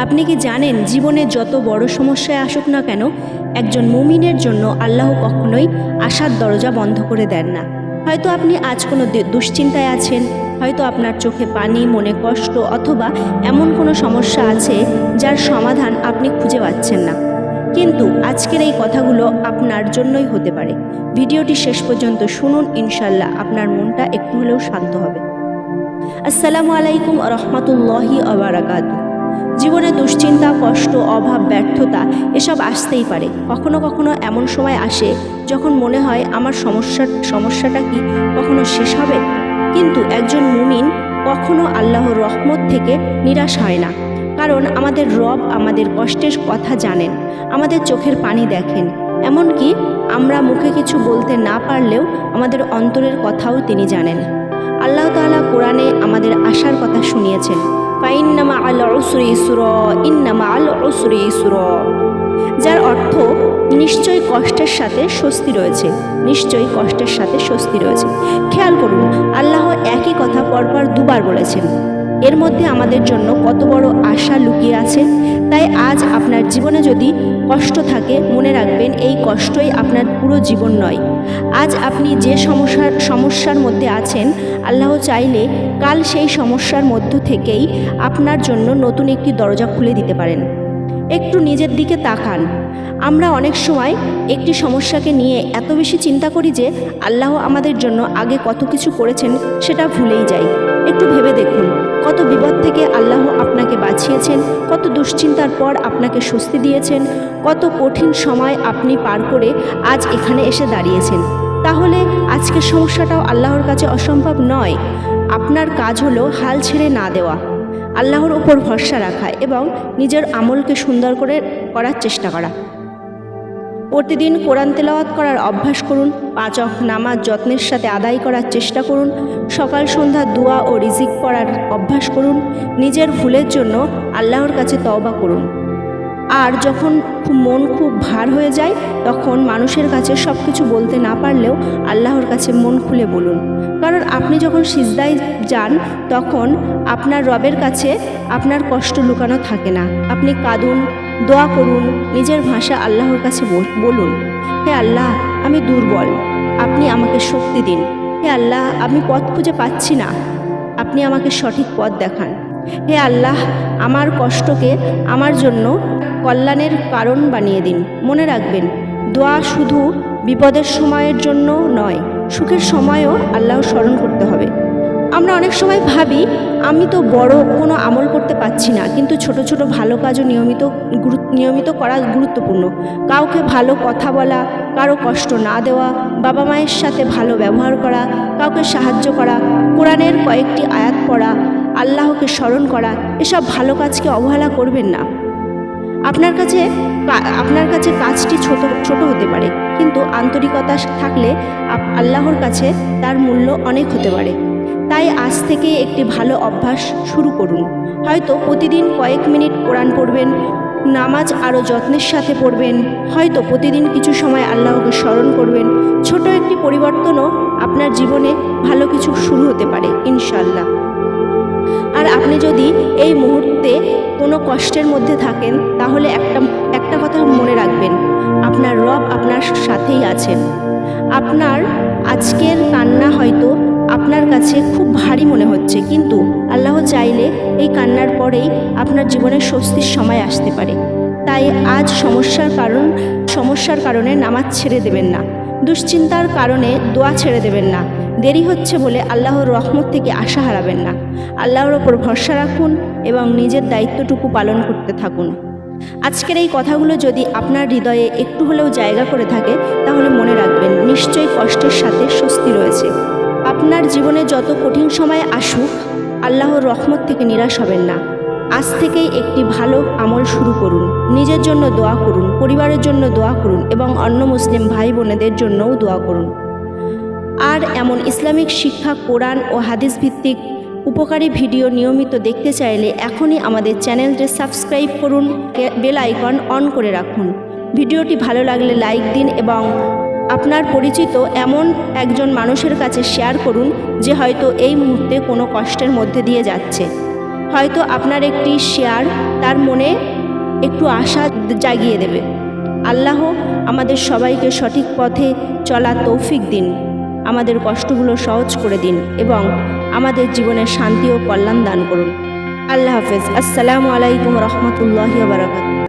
আপনি কি জানেন জীবনে যত বড় সমস্যায় আসুক না কেন, একজন মুমিনের জন্য আল্লাহ কখনোই আশার দরজা বন্ধ করে দেন না। হয়তো আপনি আজ কোনো দুশ্চিন্তায় আছেন, হয়তো আপনার চোখে পানি, মনে কষ্ট, অথবা এমন কোনো সমস্যা আছে যার সমাধান আপনি খুঁজে পাচ্ছেন না। কিন্তু আজকের এই কথাগুলো আপনার জন্যই হতে পারে। ভিডিওটি শেষ পর্যন্ত শুনুন, ইনশাল্লাহ আপনার মনটা একটু হলেও শান্ত হবে। আসসালামু আলাইকুম রহমতুল্লাহি ওয়া বারাকাতুহু। জীবনে দুশ্চিন্তা, কষ্ট, অভাব, ব্যর্থতা এসব আসতেই পারে। কখনো কখনো এমন সময় আসে যখন মনে হয় আমার সমস্যাটা কি কখনো শেষ হবে। কিন্তু একজন মুমিন কখনো আল্লাহর রহমত থেকে নিরাশ হয় না, কারণ আমাদের রব আমাদের কষ্টের কথা জানেন, আমাদের চোখের পানি দেখেন। এমনকি আমরা মুখে কিছু বলতে না পারলেও আমাদের অন্তরের কথাও তিনি জানেন। আল্লাহ তাআলা কোরআনে আমাদের আশার কথা শুনিয়েছেন, ফাইন্না মাআল উসরি ইসরা, ইন্না মাআল উসরি ইসরা, যার অর্থ নিশ্চয়ই কষ্টের সাথে স্বস্তি রয়েছে, নিশ্চয়ই কষ্টের সাথে স্বস্তি রয়েছে। খেয়াল করুন, আল্লাহ একই কথা পরপর দুবার বলেছেন। এর মধ্যে আমাদের জন্য কত বড় আশা লুকিয়ে আছে। তাই আজ আপনার জীবনে যদি কষ্ট থাকে, মনে রাখবেন এই কষ্টই আপনার পুরো জীবন নয়। আজ আপনি যে সমস্যার মধ্যে আছেন, আল্লাহ চাইলে কাল সেই সমস্যার মধ্য থেকেই আপনার জন্য নতুন একটি দরজা খুলে দিতে পারেন। একটু নিজের দিকে তাকান। আমরা অনেক সময় একটি সমস্যাকে নিয়ে এত বেশি চিন্তা করি যে আল্লাহ আমাদের জন্য আগে কত কিছু করেছেন সেটা ভুলেই যাই। একটু ভেবে দেখুন, কত বিপদ থেকে আল্লাহ আপনাকে বাঁচিয়েছেন, কত দুশ্চিন্তার পর আপনাকে স্বস্তি দিয়েছেন, কত কঠিন সময় আপনি পার করে আজ এখানে এসে দাঁড়িয়েছেন। তাহলে আজকের সমস্যাটাও আল্লাহর কাছে অসম্ভব নয়। আপনার কাজ হলো হাল ছেড়ে না দেওয়া, আল্লাহর ওপর ভরসা রাখা এবং নিজের আমলকে সুন্দর করার চেষ্টা করা। প্রতিদিন কোরআন তেলাওয়াত করার অভ্যাস করুন, 5 ওয়াক্ত নামাজ যত্নের সাথে আদায় করার চেষ্টা করুন, সকাল সন্ধ্যা দোয়া ও রিজিক পড়ার অভ্যাস করুন, নিজের ভুলের জন্য আল্লাহর কাছে তওবা করুন। আর যখন মন খুব ভার হয়ে যায়, তখন মানুষের কাছে সব কিছু বলতে না পারলেও আল্লাহর কাছে মন খুলে বলুন। কারণ আপনি যখন সিজদায় যান, তখন আপনার রবের কাছে আপনার কষ্ট লুকানো থাকে না। আপনি কাঁদুন, দোয়া করুন, নিজের ভাষা আল্লাহর কাছে বলুন, হে আল্লাহ, আমি দুর্বল, আপনি আমাকে শক্তি দিন। হে আল্লাহ, আমি পথ খুঁজে পাচ্ছি না, আপনি আমাকে সঠিক পথ দেখান। হে আল্লাহ, আমার কষ্টকে আমার জন্য কল্যাণের কারণ বানিয়ে দিন। মনে রাখবেন, দোয়া শুধু বিপদের সময়ের জন্য নয়, সুখের সময়ও আল্লাহ স্মরণ করতে হবে। আমরা অনেক সময় ভাবি আমি তো বড় কোনো আমল করতে পারছি না, কিন্তু ছোট ছোট ভালো কাজও নিয়মিত করা গুরুত্বপূর্ণ। কাউকে ভালো কথা বলা, কারো কষ্ট না দেওয়া, বাবা মায়ের সাথে ভালো ব্যবহার করা, কাউকে সাহায্য করা, কোরআনের কয়েকটি আয়াত পড়া, আল্লাহকে স্মরণ করা, এসব ভালো কাজকে অবহেলা করবেন না। আপনার কাছে কাজটি ছোট হতে পারে, কিন্তু আন্তরিকতা থাকলে আল্লাহর কাছে তার মূল্য অনেক হতে পারে। তাই আজ থেকে একটি ভালো অভ্যাস শুরু করুন। হয়তো প্রতিদিন কয়েক মিনিট কোরআন পড়বেন, নামাজ আরও যত্নের সাথে পড়বেন, হয়তো প্রতিদিন কিছু সময় আল্লাহকে স্মরণ করবেন। ছোট একটি পরিবর্তনও আপনার জীবনে ভালো কিছু শুরু হতে পারে, ইনশাআল্লাহ। আর আপনি যদি এই মুহূর্তে কোনো কষ্টের মধ্যে থাকেন, তাহলে একটা কথা মনে রাখবেন, আপনার রব আপনার সাথেই আছেন। আপনার আজকের কান্না হয়তো আপনার কাছে খুব ভারী মনে হচ্ছে, কিন্তু আল্লাহ চাইলে এই কান্নার পরেই আপনার জীবনে স্বস্তির সময় আসতে পারে। তাই আজ সমস্যার কারণে নামাজ ছেড়ে দেবেন না, দুশ্চিন্তার কারণে দোয়া ছেড়ে দেবেন না, দেরি হচ্ছে বলে আল্লাহর রহমত থেকে আশা হারাবেন না। আল্লাহর ওপর ভরসা রাখুন এবং নিজের দায়িত্বটুকু পালন করতে থাকুন। আজকের এই কথাগুলো যদি আপনার হৃদয়ে একটু হলেও জায়গা করে থাকে, তাহলে মনে রাখবেন, নিশ্চয়ই কষ্টের সাথে স্বস্তি রয়েছে। আপনার জীবনে যত কঠিন সময় আসুক, আল্লাহর রহমত থেকে নিরাশ হবেন না। আজ থেকেই একটি ভালো আমল শুরু করুন, নিজের জন্য দোয়া করুন, পরিবারের জন্য দোয়া করুন এবং অন্য মুসলিম ভাই বোনেদের জন্যও দোয়া করুন। আর এমন ইসলামিক শিক্ষা, কোরআন ও হাদিস ভিত্তিক উপকারী ভিডিও নিয়মিত দেখতে চাইলে এখনই আমাদের চ্যানেলটি সাবস্ক্রাইব করুন, বেল আইকন অন করে রাখুন। ভিডিওটি ভালো লাগলে লাইক দিন এবং আপনার পরিচিত এমন একজন মানুষের কাছে শেয়ার করুন যে হয়তো এই মুহূর্তে কোনো কষ্টের মধ্যে দিয়ে যাচ্ছে। হয়তো আপনার একটি শেয়ার তার মনে একটু আশা জাগিয়ে দেবে। আল্লাহ আমাদের সবাইকে সঠিক পথে চলার তৌফিক দিন, আমাদের কষ্টগুলো সহজ করে দিন এবং আমাদের জীবনে শান্তি ও কল্যাণ দান করুন। আল্লাহ হাফেজ। আসসালামু আলাইকুম রহমতুল্লাহি ওয়া বারাকাতুহু।